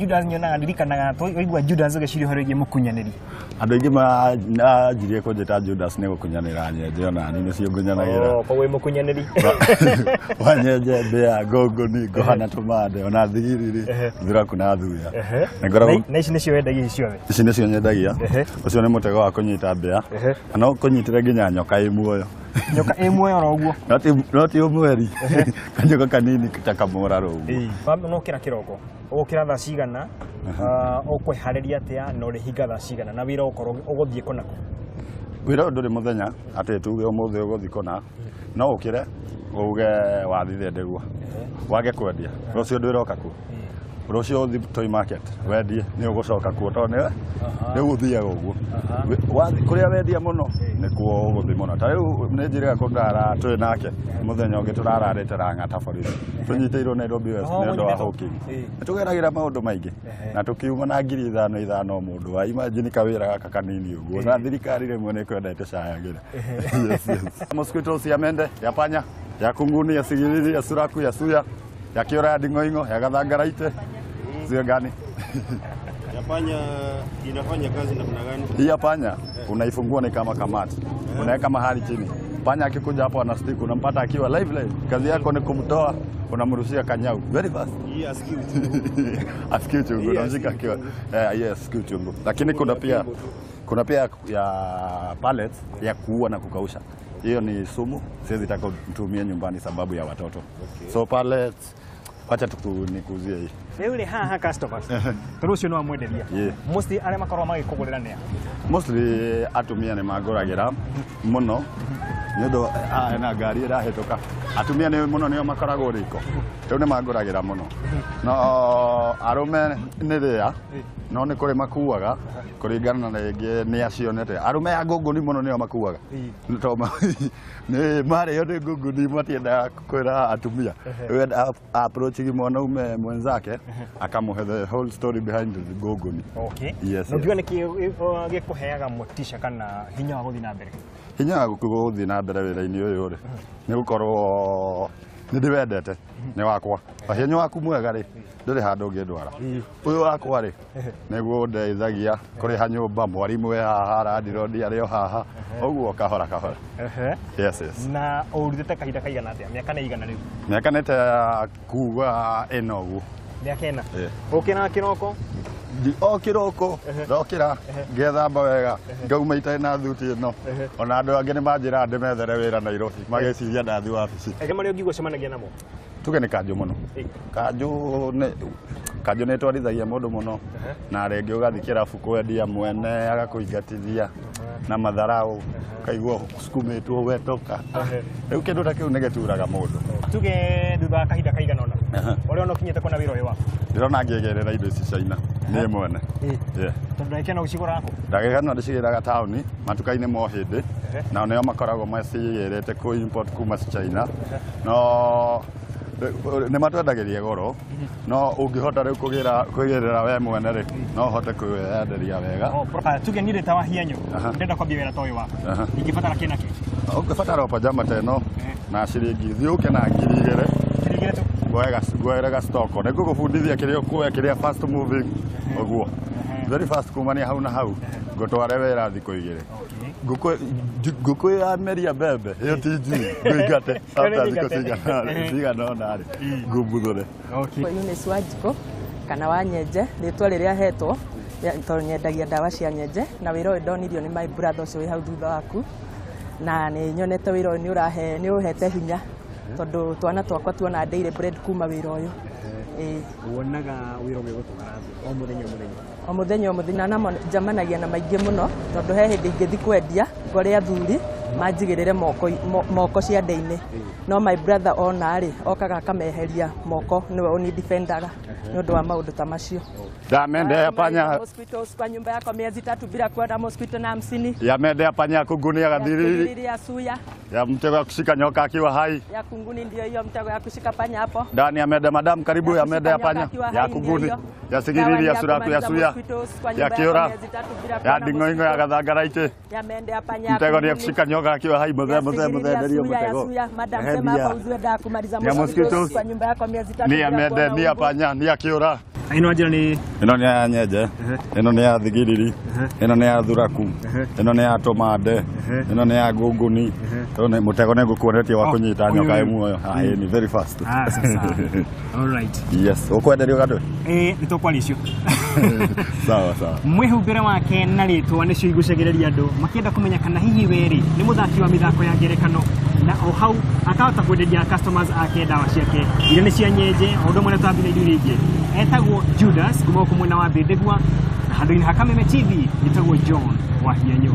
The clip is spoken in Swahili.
Judas nyona ndirikanaga toigwa Judas gaciri hore mukunyaniri andu ingi ma jirie ko jeta Judas ne gukunyanira nyenje ona ni cio ngunyanagira ko we mukunyaniri wanyenje bea gogo ni gohana tumande ona thigiriri thira kuna thuya na ici nicio wendagia ciothe ici nicio nyendagia ucio ni mutego wa kunyita bea no kunyitire nginya nyoka imuoyo nyoka imwe ora uguo noti umweri kanyoka kanini takamura ru no kira kiroko ukira tha cigana ukwihareria atia no rihinga tha cigana na wira ukorwo uguthie konako wira nduri muthenya ati tuge umuthi uguthie kona no ukire uge wathithe ndegwa wage kwendia rucio ndwiroka ku rucio uthi toy market wendie ni ugucoka ku tone ni uthia uguo wathi kuria wendia muno ni kuo uguthi muno ta riu ni njira kundara twi nake muthenya ungi turararite rangata borithi tunyiteirwo Nairobi West ni ndo wa hoki tugeragira maundu maingi na tukiuma na 5,000 mundu wa imagine kawira gaka kanini uguo na thirikari rimwe ni kwendete cayagira mosquito cia mende ya panya ya kunguni ya sigiriri ya suraku ya suya ya kiora ya dingoingo ya gathangaraite zio gani ya panya inafanya kazi namna gani? Hii ya panya unaifungua ni kama kamati, unaweka mahali chini. Panya akikuja hapo ana stick unampata akiwa live. Kazi yako ni kumtoa, unamrushia kanyau very fast. Hii asikii uchungu. Asikii uchungu unamshika akiwa yes asikii uchungu. Lakini kuna pia ya pallets ya kuua na kukausha. Hiyo ni sumu, siwezi taka kutumia nyumbani sababu ya watoto. So pallets wacha tukunikuzie hii. Eule haha customers. Turucio no amwenderia. Mostly arĩa makorwo magikugurira nĩa. Mostly atumia ni maguragira muno. Nyodo na ngari irahituka. Atumia ni muno nio makoragwo riko. Riu ni maguragira muno. No arume ni ria. No ni kuri makuaga kuringana na ringi ni acionete. Arume ya ngunguni muno nio makuaga. Ntoma ni mari yo ni ngunguni matienda kwira atumia. We approaching mwanaume mwenzake akamuhe the whole story behind the ngunguni. Okay. Yes. Ndio ni gikuheaga motisha kana hinya wa guthii na mbere. Hinya wa guthii na mbere wira-ini uyu ri ni gukorwo ni ndiwendete ni wakwa hinya waku mwega ri nduri handu ngindwara uyu wakwa ri niguo ndeithagia kuriha nyumba mwarimu we haha randirodi ario haha uguo kahora kahora yes na urutete kahinda kaigana atia miaka ni igana riu miaka nete kuga eno uguo miaka ena ukina kiroko kiroko rokira ngethamba wega ngauma itai na thuti ino ona andu angi ni manjira ndimethere wira Nairobi mageciria ndathi wabici ege mario ngigwo cemanagia namo tuge ni kanju muno kanju ne twarithagia mundu muno na rengi ugathikira buku wendia mwene agakuingatithia na matharau kaigwo sukumitwo wetoka riu kindu ta kiu nigeturaga mundu tuge thutha kahinda kaigana ona uri ono kinyete kona wira uyu wako ndirona ngegerera indo ici China ni mwene tondu ekena ucigura ako ndagekana ndicigiraga tauni matuka-ini mo hindi na nio makoragwo macigirite ku import kuma China no ni matwendagiria goro no ungihota riu kwigirira we mwene ri no hote kwienderia wega propa tuge nire tawa hianyo ndenda kwambia wira toyo wako ingifatara kina ki ungifatara pajama teno na ciringi thiuke na ngiri igire tu gwega stock ne gugubundithia kiria kuoya kiria fast moving uguo very fast kumania hau na hau ngotware wira thiko igire nguku ya meria bebe hiyo tiji ngigate hata thiko cigana ona ri ngubuthure Eunice Wanjiko kana Wanyenje ritwa riria hetwo to nyendagia ndawa cia nyenje na wira uyu ndonirio ni my brother ucio wi hau thutha waku na ni nyonete wira uyu ni uhete hinya tondu twana twakwa tuona daily bread kuma wira uyu wonaga wira uyu gutwara o muthenya na jamanagia na maingi muno tondu he hindi ingithi kwendia ngore athuri manjigirire moko cia ndeini no my brother ona ri okaga akameheria moko niwe uni defendaga ni undu wa maundu ta macio mende ya panya mosquitoes kwa nyumba yako miezi 3 bila kwenda mosquito na 50 ya mende ya panya kugunia gathiri ya suya ya mtego ya kushika nyoka akiwa hai ya kunguni ndio hiyo mtego ya kushika panya hapo ndani ya mende madam karibu ya mende ya panya ya kunguni ya sigiriri ya suraku ya suya ya kiora ya dingoingo ya gathangaraite ya mende ya panya mtego ya kushika nyoka aroga akiwa hai muthenderio mutego. Madam sema hapa uzwe da kumaliza mosquitoes kwa nyumba yako miezi 3. Ni amende ni apanya ni akiura. Ino njira ni ino ni ya nyenje, ino ni ya thigiriri, ino ni ya thuraku, ino ni ya tomande, ino ni ya ngunguni. Ino mutego ne gukuonetie wa kunyita nyoka emu ni very fast. Sasa. All right. Yes, ukwenderio gadu. Nitokwalicio. Sawa. Mwihumbire wake na ritwa nicio igucagireria andu makienda kumenya kana hihi weri ni muthaki wa mithako ya ngerekano na o hau akahota kwenderia customers ake dawa ciake iria ni cia nyenje o ndu mwe tambire indo ringi etagwo Judas kuma kumwena wa Mbindegwa na handu-ini ha Kameme TV nitagwo John wa Hienyo.